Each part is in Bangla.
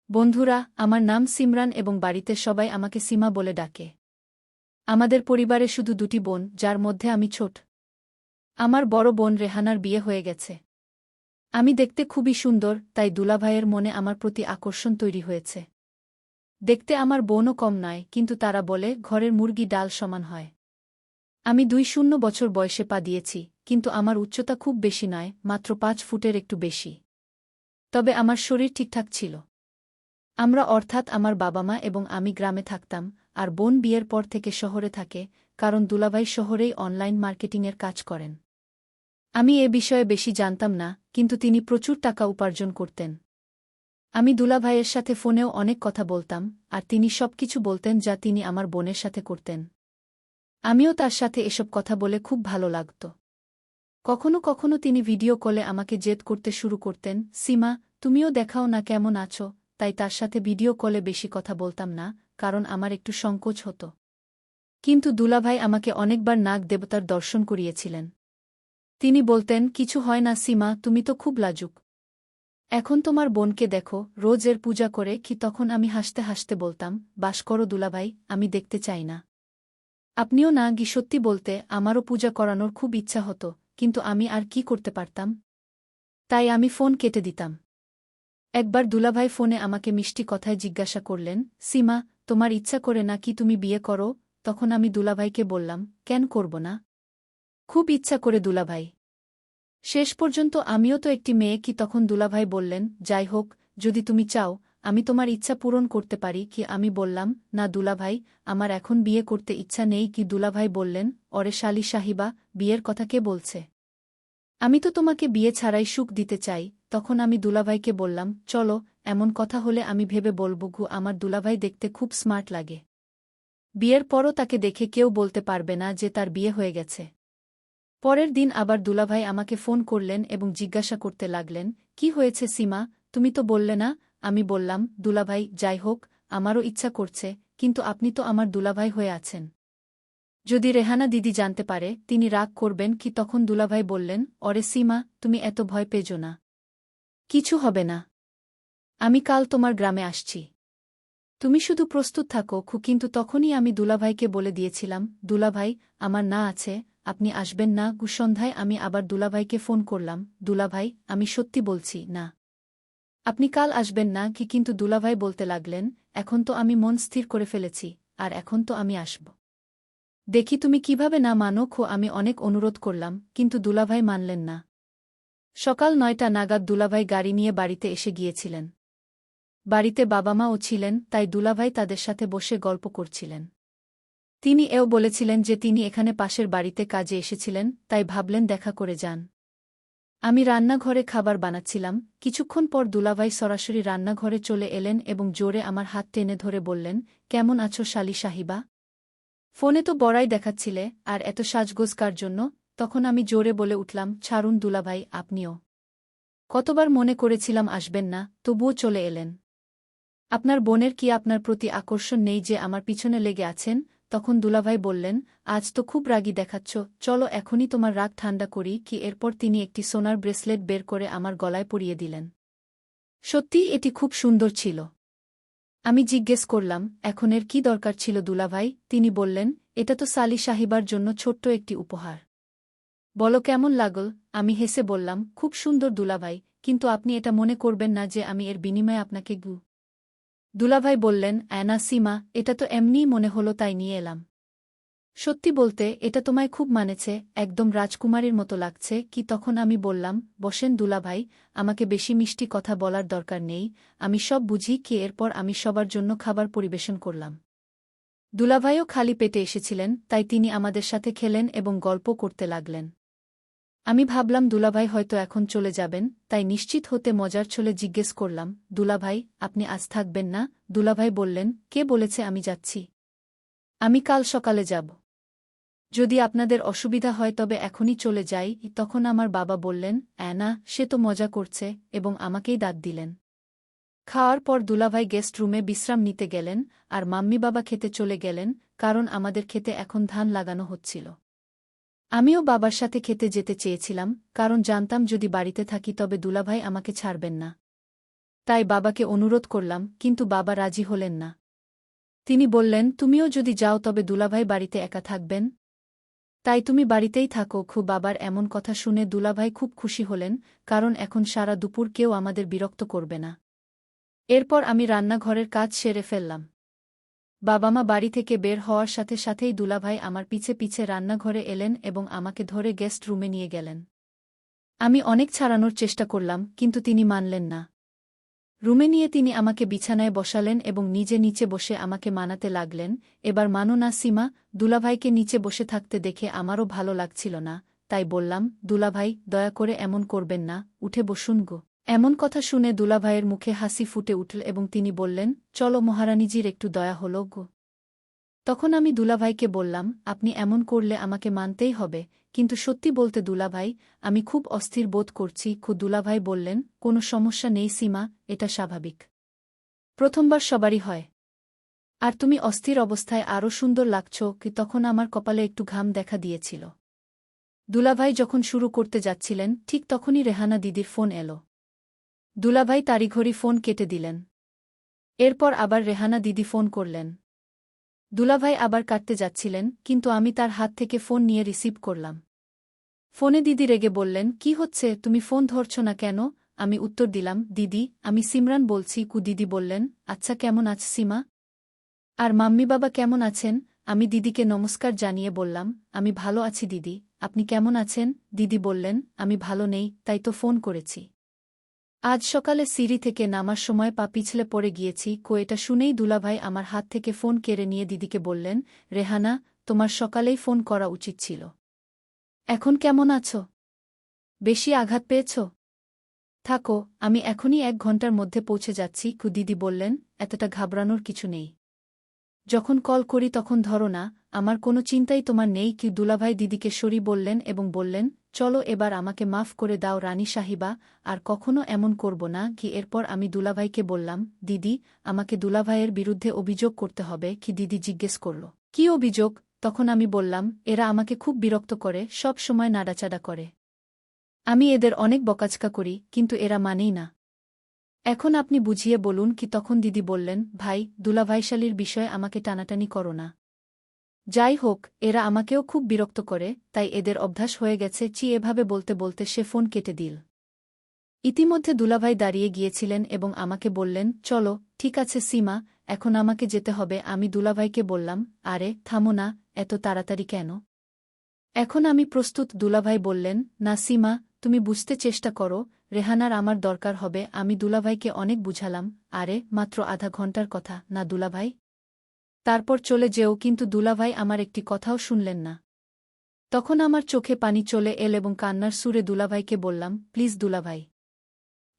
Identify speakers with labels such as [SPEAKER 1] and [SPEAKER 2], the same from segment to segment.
[SPEAKER 1] বন্ধুরা, আমার নাম সিমরান এবং বাড়িতে সবাই আমাকে সীমা বলে ডাকে। আমাদের পরিবারে শুধু দুটি বোন, যার মধ্যে আমি ছোট। আমার বড় বোন রেহানার বিয়ে হয়ে গেছে। আমি দেখতে খুবই সুন্দর, তাই দুলাভাইয়ের মনে আমার প্রতি আকর্ষণ তৈরি হয়েছে। দেখতে আমার বোনও কম নয়, কিন্তু তারা বলে ঘরের মুরগি ডাল সমান হয়। আমি 2 বছর বয়সে পা দিয়েছি, কিন্তু আমার উচ্চতা খুব বেশি নয়, মাত্র 5 ফুটের একটু বেশি। তবে আমার শরীর ঠিকঠাক ছিল। আমরা অর্থাৎ আমার বাবা মা এবং আমি গ্রামে থাকতাম, আর বোন বিয়ের পর থেকে শহরে থাকে, কারণ দুলাভাই শহরেই অনলাইন মার্কেটিংয়ের কাজ করেন। আমি এ বিষয়ে বেশি জানতাম না, কিন্তু তিনি প্রচুর টাকা উপার্জন করতেন। আমি দুলাভাইয়ের সাথে ফোনেও অনেক কথা বলতাম, আর তিনি সবকিছু বলতেন যা তিনি আমার বোনের সাথে করতেন। আমিও তার সাথে এসব কথা বলে খুব ভালো লাগত। কখনো কখনো তিনি ভিডিও কলে আমাকে জেদ করতে শুরু করতেন, সীমা, তুমিও দেখাও না কেমন আছো। তাই তার সাথে ভিডিও কলে বেশি কথা বলতাম না, কারণ আমার একটু সংকোচ হতো। কিন্তু দুলাভাই আমাকে অনেকবার নাগ দেবতার দর্শন করিয়েছিলেন। তিনি বলতেন, কিছু হয় না সীমা, তুমি তো খুব লাজুক। এখন তোমার বোনকে দেখো, রোজ এর পূজা করে কি। তখন আমি হাসতে হাসতে বলতাম, বাস করো দুলাভাই, আমি দেখতে চাই না। আপনিও না গি। সত্যি বলতে আমারও পূজা করানোর খুব ইচ্ছা হতো, কিন্তু আমি আর কি করতে পারতাম। তাই আমি ফোন কেটে দিতাম। একবার দুলাভাই ফোনে আমাকে মিষ্টি কথায় জিজ্ঞাসা করলেন, সীমা, তোমার ইচ্ছা করে না কি তুমি বিয়ে করো? তখন আমি দুলাভাইকে বললাম, কেন করব না? খুব ইচ্ছা করে দুলাভাই। শেষ পর্যন্ত আমিও তো একটি মেয়ে কি। তখন দুলাভাই বললেন, যাই হোক, যদি তুমি চাও আমি তোমার ইচ্ছা পূরণ করতে পারি কি। আমি বললাম, না দুলাভাই, আমার এখন বিয়ে করতে ইচ্ছা নেই কি। দুলাভাই বললেন, অরে শালি সাহিবা, বিয়ের কথা কে বলছে? আমি তো তোমাকে বিয়ে ছাড়াই সুখ দিতে চাই। তখন আমি দুলাভাইকে বললাম, চলো, এমন কথা হলে আমি ভেবে বলব গু। আমার দুলাভাই দেখতে খুব স্মার্ট লাগে। বিয়ের পরও তাকে দেখে কেউ বলতে পারবে না যে তার বিয়ে হয়ে গেছে। পরের দিন আবার দুলাভাই আমাকে ফোন করলেন এবং জিজ্ঞাসা করতে লাগলেন, কি হয়েছে সীমা, তুমি তো বললে না। আমি বললাম, দুলাভাই, যাই হোক, আমারও ইচ্ছা করছে, কিন্তু আপনি তো আমার দুলাভাই হয়ে আছেন। যদি রেহানা দিদি জানতে পারে, তিনি রাগ করবেন কি। তখন দুলাভাই বললেন, অরে সীমা, তুমি এত ভয় পেজো না। কিছু হবে না। আমি কাল তোমার গ্রামে আসছি। তুমি শুধু প্রস্তুত থাকো খু। কিন্তু তখনই আমি দুলাভাইকে বলে দিয়েছিলাম, দুলাভাই, আমার না আছে, আপনি আসবেন না গু। সন্ধ্যায় আমি আবার দুলাভাইকে ফোন করলাম, দুলাভাই, আমি সত্যি বলছি না। আপনি কাল আসবেন না কি। কিন্তু দুলাভাই বলতে লাগলেন, এখন তো আমি মন স্থির করে ফেলেছি, আর এখন তো আমি আসব। দেখি তুমি কিভাবে না মানো খো। আমি অনেক অনুরোধ করলাম, কিন্তু দুলাভাই মানলেন না। সকাল 9টা নাগাদ দুলাভাই গাড়ি নিয়ে বাড়িতে এসে গিয়েছিলেন। বাড়িতে বাবা মাও ছিলেন, তাই দুলাভাই তাদের সাথে বসে গল্প করছিলেন। তিনি এও বলেছিলেন যে তিনি এখানে পাশের বাড়িতে কাজে এসেছিলেন, তাই ভাবলেন দেখা করে যান। আমি রান্নাঘরে খাবার বানাচ্ছিলাম। কিছুক্ষণ পর দুলাভাই সরাসরি রান্নাঘরে চলে এলেন এবং জোরে আমার হাত টেনে ধরে বললেন, কেমন আছো শালি সাহিবা? ফোনে তো বড়াই দেখাচ্ছিলে, আর এত সাজগোজ কার জন্য? তখন আমি জোরে বলে উঠলাম, ছাড়ুন দুলাভাই, আপনিও। কতবার মনে করেছিলাম আসবেন না, তবুও চলে এলেন। আপনার বোনের কি আপনার প্রতি আকর্ষণ নেই যে আমার পিছনে লেগে আছেন? তখন দুলাভাই বললেন, আজ তো খুব রাগী দেখাচ্ছ, চলো এখনই তোমার রাগ ঠান্ডা করি কি। এরপর তিনি একটি সোনার ব্রেসলেট বের করে আমার গলায় পরিয়ে দিলেন। সত্যিই এটি খুব সুন্দর ছিল। আমি জিজ্ঞেস করলাম, এখন এর কি দরকার ছিল দুলাভাই? তিনি বললেন, এটা তো সালি সাহিবার জন্য ছোট্ট একটি উপহার। বলো কেমন লাগল? আমি হেসে বললাম, খুব সুন্দর দুলাভাই, কিন্তু আপনি এটা মনে করবেন না যে আমি এর বিনিময়ে আপনাকে গু। দুলাভাই বললেন, অ্যানা সীমা, এটা তো এমনিই মনে হলো তাই নিয়ে এলাম। সত্যি বলতে এটা তোমায় খুব মানেছে, একদম রাজকুমারীর মতো লাগছে কি। তখন আমি বললাম, বসেন দুলাভাই, আমাকে বেশি মিষ্টি কথা বলার দরকার নেই, আমি সব বুঝি কি। এরপর আমি সবার জন্য খাবার পরিবেশন করলাম। দুলাভাইও খালি পেটে এসেছিলেন, তাই তিনি আমাদের সাথে খেলেন এবং গল্প করতে লাগলেন। আমি ভাবলাম দুলাভাই হয়তো এখন চলে যাবেন, তাই নিশ্চিত হতে মজার ছলে জিজ্ঞেস করলাম, দুলাভাই, আপনি আজ থাকবেন না? দুলাভাই বললেন, কে বলেছে আমি যাচ্ছি? আমি কাল সকালে যাব। যদি আপনাদের অসুবিধা হয় তবে এখনই চলে যাই। তখন আমার বাবা বললেন, অ্যানা, সে তো মজা করছে, এবং আমাকেই দাঁত দিলেন। খাওয়ার পর দুলাভাই গেস্ট রুমে বিশ্রাম নিতে গেলেন, আর মাম্মি বাবা খেতে চলে গেলেন, কারণ আমাদের খেতে এখন ধান লাগানো হচ্ছিল। আমিও বাবার সাথে খেতে যেতে চেয়েছিলাম, কারণ জানতাম যদি বাড়িতে থাকি তবে দুলাভাই আমাকে ছাড়বেন না। তাই বাবাকে অনুরোধ করলাম, কিন্তু বাবা রাজি হলেন না। তিনি বললেন, তুমিও যদি যাও তবে দুলাভাই বাড়িতে একা থাকবেন। তাই তুমি বাড়িতেই থাকো। বাবার এমন কথা শুনে দুলাভাই খুব খুশি হলেন, কারণ এখন সারা দুপুর কেউ আমাদের বিরক্ত করবে না। এরপর আমি রান্নাঘরের কাজ সেরে ফেললাম। বাবা-মা বাড়ি থেকে বের হওয়ার সাথে সাথেই দুলাভাই আমার পিছে পিছে রান্নাঘরে এলেন এবং আমাকে ধরে গেস্ট রুমে নিয়ে গেলেন। আমি অনেক ছাড়ানোর চেষ্টা করলাম, কিন্তু তিনি মানলেন না। রুমে নিয়ে তিনি আমাকে বিছানায় বসালেন এবং নিজে নিচে বসে আমাকে মানাতে লাগলেন, এবার মানো না সীমা। দুলাভাইকে নিচে বসে থাকতে দেখে আমারও ভালো লাগছিল না, তাই বললাম, দুলাভাই, দয়া করে এমন করবেন না, উঠে বসুন গো। এমন কথা শুনে দুলাভাইয়ের মুখে হাসি ফুটে উঠল এবং তিনি বললেন, চলো মহারানীজির একটু দয়া হল গো। তখন আমি দুলাভাইকে বললাম, আপনি এমন করলে আমাকে মানতেই হবে, কিন্তু সত্যি বলতে দুলাভাই, আমি খুব অস্থির বোধ করছি। দুলাভাই বললেন, কোনো সমস্যা নেই সীমা, এটা স্বাভাবিক। প্রথমবার সবারই হয়। আর তুমি অস্থির অবস্থায় আরও সুন্দর লাগছ। তখন আমার কপালে একটু ঘাম দেখা দিয়েছিল। দুলাভাই যখন শুরু করতে যাচ্ছিলেন, ঠিক তখনই রেহানা দিদির ফোন এলো। দুলাভাই তাড়িঘড়ি ফোন কেটে দিলেন। এরপর আবার রেহানা দিদি ফোন করলেন। দুলাভাই আবার কাটতে যাচ্ছিলেন, কিন্তু আমি তার হাত থেকে ফোন নিয়ে রিসিভ করলাম। ফোনে দিদি রেগে বললেন, কি হচ্ছে, তুমি ফোন ধরছ না কেন? আমি উত্তর দিলাম, দিদি, আমি সিমরান বলছি। দিদি বললেন, আচ্ছা, কেমন আছে সীমা? আর মাম্মি বাবা কেমন আছেন? আমি দিদিকে নমস্কার জানিয়ে বললাম, আমি ভালো আছি দিদি, আপনি কেমন আছেন? দিদি বললেন, আমি ভালো নেই, তাই তো ফোন করেছি। আজ সকালে সিঁড়ি থেকে নামার সময় পা পিছলে পড়ে গিয়েছি। এটা শুনেই দুলাভাই আমার হাত থেকে ফোন কেড়ে নিয়ে দিদিকে বললেন, রেহানা, তোমার সকালেই ফোন করা উচিত ছিল। এখন কেমন আছো? বেশি আঘাত পেয়েছ? থাকো, আমি এখনই 1 ঘন্টার মধ্যে পৌঁছে যাচ্ছি। দিদি বললেন, এতটা ঘাবড়ানোর কিছু নেই। যখন কল করি তখন ধরো না, আমার কোনো চিন্তাই তোমার নেই। দুলাভাই দিদিকে সরি বললেন এবং বললেন, চলো এবার আমাকে মাফ করে দাও রানী সাহিবা, আর কখনো এমন করব না। এরপর আমি দুলাভাইকে বললাম, দিদি, আমাকে দুলাভাইয়ের বিরুদ্ধে অভিযোগ করতে হবে। দিদি জিজ্ঞেস করল, কি অভিযোগ? তখন আমি বললাম, এরা আমাকে খুব বিরক্ত করে, সব সময় নাড়াচাড়া করে। আমি এদের অনেক বকাঝকা করি, কিন্তু এরা মানেই না। এখন আপনি বুঝিয়ে বলুন। তখন দিদি বললেন, ভাই, দুলাভাইশালীর বিষয়ে আমাকে টানাটানি করো না। যাই হোক, এরা আমাকেও খুব বিরক্ত করে, তাই এদের অভ্যাস হয়ে গেছে। এভাবে বলতে বলতে সে ফোন কেটে দিল। ইতিমধ্যে দুলাভাই দাঁড়িয়ে গিয়েছিলেন এবং আমাকে বললেন, চলো, ঠিক আছে সীমা, এখন আমাকে যেতে হবে। আমি দুলাভাইকে বললাম, আরে থামো না, এত তাড়াতাড়ি কেন? এখন আমি প্রস্তুত। দুলাভাই বললেন, না সীমা, তুমি বুঝতে চেষ্টা করো, রেহানার আমার দরকার হবে। আমি দুলাভাইকে অনেক বুঝালাম, আরে মাত্র আধা ঘন্টার কথা না দুলাভাই? তারপর চলে যেও। কিন্তু দুলাভাই আমার একটি কথাও শুনলেন না। তখন আমার চোখে পানি চলে এল এবং কান্নার সুরে দুলাভাইকে বললাম, প্লিজ দুলাভাই।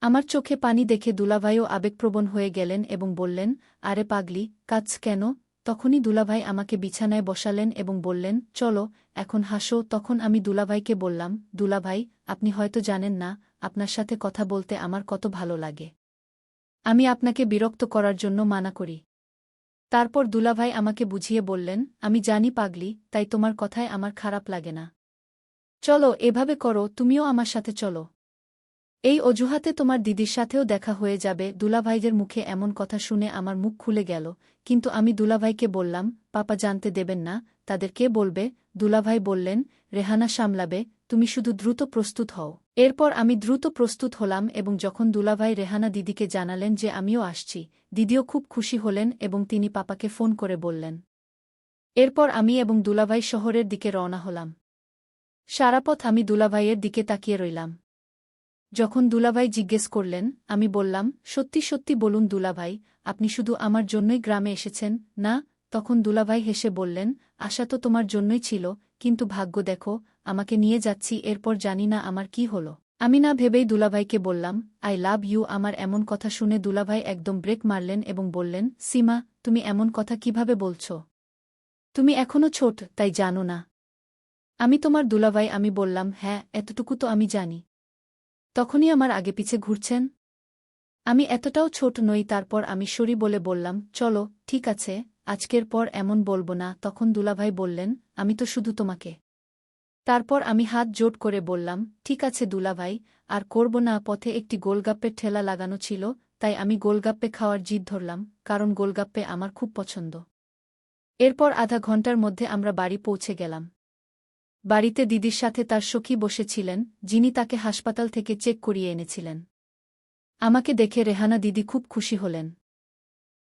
[SPEAKER 1] আমার চোখে পানি দেখে দুলাভাইও আবেগপ্রবণ হয়ে গেলেন এবং বললেন, আরে পাগলি, কাঁদছ কেন? তখনই দুলাভাই আমাকে বিছানায় বসালেন এবং বললেন, চলো, এখন হাসো। তখন আমি দুলাভাইকে বললাম, দুলাভাই, আপনি হয়তো জানেন না, আপনার সাথে কথা বলতে আমার কত ভালো লাগে। আমি আপনাকে বিরক্ত করার জন্য মানা করি। তারপর দুলাভাই আমাকে বুঝিয়ে বললেন, আমি জানি পাগলি, তাই তোমার কথায় আমার খারাপ লাগে না। চলো, এভাবে করো, তুমিও আমার সাথে চলো। এই অজুহাতে তোমার দিদির সাথেও দেখা হয়ে যাবে। দুলাভাইদের মুখে এমন কথা শুনে আমার মুখ খুলে গেল, কিন্তু আমি দুলাভাইকে বললাম, পাপা জানতে দেবেন না, তাদের কে বলবে? দুলাভাই বললেন, রেহানা সামলাবে, তুমি শুধু দ্রুত প্রস্তুত হও। এরপর আমি দ্রুত প্রস্তুত হলাম এবং যখন দুলাভাই রেহানা দিদিকে জানালেন যে আমিও আসছি, দিদিও খুব খুশি হলেন এবং তিনি পাপাকে ফোন করে বললেন। এরপর আমি এবং দুলাভাই শহরের দিকে রওনা হলাম। সারাপথ আমি দুলাভাইয়ের দিকে তাকিয়ে রইলাম। যখন দুলাভাই জিজ্ঞেস করলেন, আমি বললাম, সত্যি সত্যি বলুন দুলাভাই, আপনি শুধু আমার জন্যই গ্রামে এসেছেন, না? তখন দুলাভাই হেসে বললেন, আশা তো তোমার জন্যই ছিল, কিন্তু ভাগ্য দেখো, আমাকে নিয়ে যাচ্ছি। এরপর জানি না আমার কি হলো। আমি না ভেবেই দুলাভাইকে বললাম, আই লাভ ইউ। আমার এমন কথা শুনে দুলাভাই একদম ব্রেক মারলেন এবং বললেন, সীমা, তুমি এমন কথা কিভাবে বলছ? তুমি এখনো ছোট, তাই জানো না। আমি তোমার দুলাভাই। আমি বললাম, হ্যাঁ, এতটুকু তো আমি জানি। তখনই আমার আগে পিছে ঘুরছেন? আমি এতটাও ছোট নই। তারপর আমি সরি বলে বললাম, চলো, ঠিক আছে, আজকের পর এমন বলবো না। তখন দুলাভাই বললেন, আমি তো শুধু তোমাকে। তারপর আমি হাত জোট করে বললাম, ঠিক আছে দুলাভাই, আর করব না। পথে একটি গোলগাপ্পের ঠেলা লাগানো ছিল, তাই আমি গোলগাপ্পে খাওয়ার জিদ ধরলাম, কারণ গোলগাপ্পে আমার খুব পছন্দ। এরপর আধা ঘন্টার মধ্যে আমরা বাড়ি পৌঁছে গেলাম। বাড়িতে দিদির সাথে তার সখী বসেছিলেন, যিনি তাকে হাসপাতাল থেকে চেক করিয়ে এনেছিলেন। আমাকে দেখে রেহানা দিদি খুব খুশি হলেন।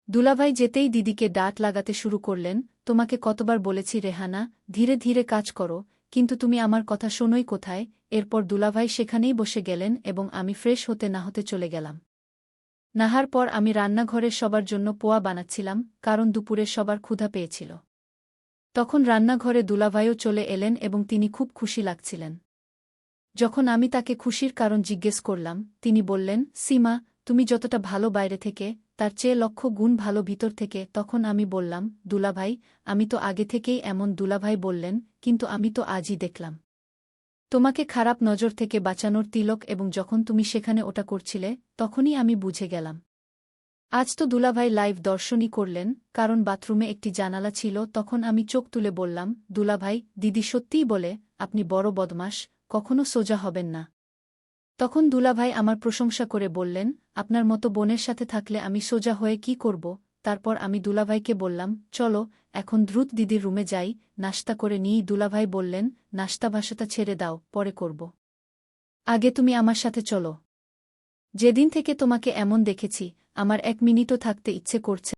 [SPEAKER 1] দুলাভাই যেতেই দিদিকে ডাঁট লাগাতে শুরু করলেন, তোমাকে কতবার বলেছি রেহানা, ধীরে ধীরে কাজ করো, কিন্তু তুমি আমার কথা শোনোই কোথায়। এরপর দুলাভাই সেখানেই বসে গেলেন এবং আমি ফ্রেশ হতে না হতে চলে গেলাম। নাহার পর আমি রান্নাঘরে সবার জন্য পোয়া বানাচ্ছিলাম, কারণ দুপুরে সবার ক্ষুধা পেয়েছিল। তখন রান্নাঘরে দুলাভাইও চলে এলেন এবং তিনি খুব খুশি লাগছিলেন। যখন আমি তাকে খুশির কারণ জিজ্ঞেস করলাম, তিনি বললেন, সীমা, তুমি যতটা ভালো বাইরে থেকে, তার চেয়ে লক্ষ গুণ ভালো ভিতর থেকে। তখন আমি বললাম, দুলাভাই, আমি তো আগে থেকেই এমন। দুলাভাই বললেন, কিন্তু আমি তো আজই দেখলাম তোমাকে খারাপ নজর থেকে বাঁচানোর তিলক, এবং যখন তুমি সেখানে ওটা করছিলে, তখনই আমি বুঝে গেলাম। আজ তো দুলাভাই লাইভ দর্শনই করলেন, কারণ বাথরুমে একটি জানালা ছিল। তখন আমি চোখ তুলে বললাম, দুলাভাই, দিদি সত্যিই বলে, আপনি বড় বদমাশ, কখনো সোজা হবেন না। তখন দুলাভাই আমার প্রশংসা করে বললেন, আপনার মতো বোনের সাথে থাকলে আমি সোজা হয়ে কি করব। তারপর আমি দুলাভাইকে বললাম, চলো এখন দ্রুত দিদির রুমে যাই, নাশতা করে নিই। দুলাভাই বললেন, নাশতা ভাষাটা ছেড়ে দাও, পরে করব। আগে তুমি আমার সাথে চলো। যেদিন থেকে তোমাকে এমন দেখেছি, আমার 1 মিনিটও থাকতে ইচ্ছে করছে